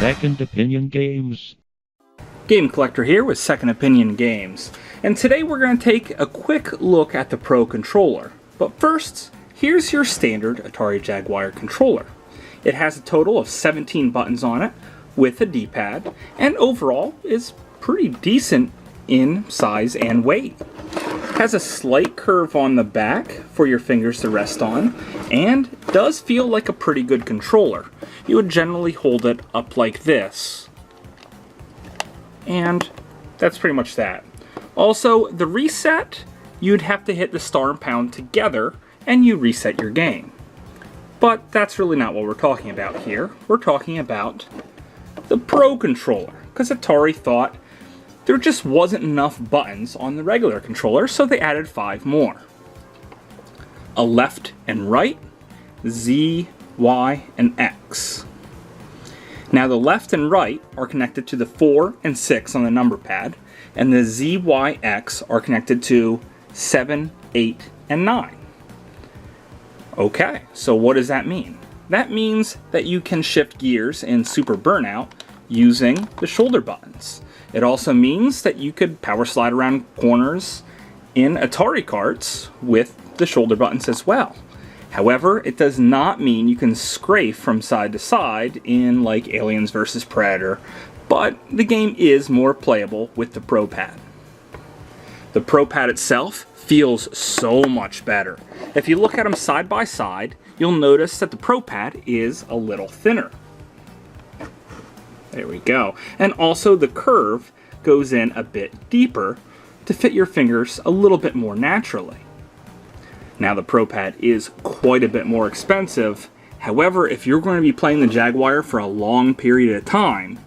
Second Opinion Games. Game Collector here with Second Opinion Games, and today we're going to take a quick look at the Pro Controller. But first, here's your standard Atari Jaguar controller. It has a total of 17 buttons on it with a D-pad, and overall is pretty decent in size and weight. It has a slight curve on the back for your fingers to rest on, and does feel like a pretty good controller. You would generally hold it up like this, and that's pretty much that. Also, the reset, you'd have to hit the star and pound together, and you reset your game. But that's really not what we're talking about here. We're talking about the Pro Controller, because Atari thought there just wasn't enough buttons on the regular controller, so they added 5 more. A left and right, Z, Y, and X. Now the left and right are connected to the 4 and 6 on the number pad, and the Z, Y, X are connected to 7, 8, and 9. Okay, so what does that mean? That means that you can shift gears in Super Burnout using the shoulder buttons. It also means that you could power slide around corners in Atari carts with the shoulder buttons as well. However, it does not mean you can strafe from side to side in like Aliens vs. Predator, but the game is more playable with the Pro Pad. The Pro Pad itself feels so much better. If you look at them side by side, you'll notice that the Pro Pad is a little thinner. There we go. And also the curve goes in a bit deeper to fit your fingers a little bit more naturally. Now the Pro Pad is quite a bit more expensive. However, if you're going to be playing the Jaguar for a long period of time,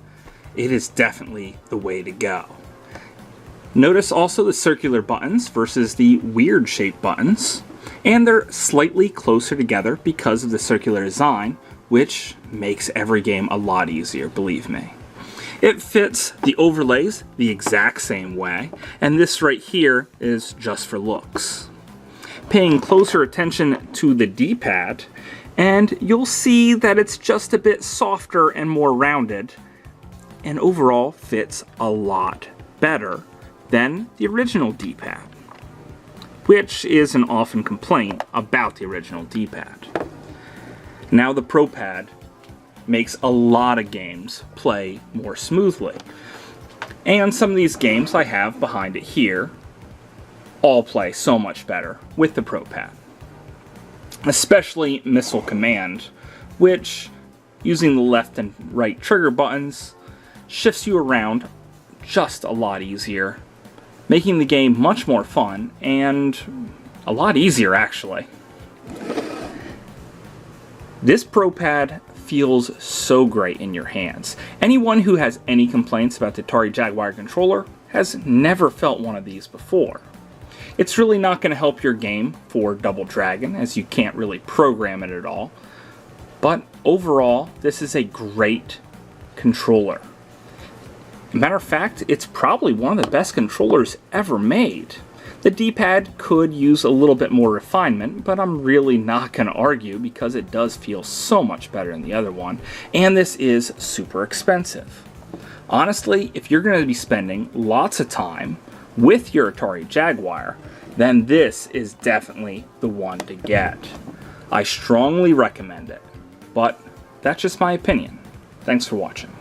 it is definitely the way to go. Notice also the circular buttons versus the weird shaped buttons, and they're slightly closer together because of the circular design, which makes every game a lot easier, believe me. It fits the overlays the exact same way, and this right here is just for looks. Paying closer attention to the D-pad, and you'll see that it's just a bit softer and more rounded, and overall fits a lot better than the original D-pad, which is an often complaint about the original D-pad. Now the Pro Pad makes a lot of games play more smoothly, and some of these games I have behind it here all play so much better with the Pro Pad. Especially Missile Command, which, using the left and right trigger buttons, shifts you around just a lot easier, making the game much more fun and a lot easier actually. This Pro Pad feels so great in your hands. Anyone who has any complaints about the Atari Jaguar controller has never felt one of these before. It's really not going to help your game for Double Dragon, as you can't really program it at all. But overall, this is a great controller. Matter of fact, it's probably one of the best controllers ever made. The D-pad could use a little bit more refinement, but I'm really not going to argue because it does feel so much better than the other one, and this is super expensive. Honestly, if you're going to be spending lots of time with your Atari Jaguar, then this is definitely the one to get. I strongly recommend it, but that's just my opinion. Thanks for watching.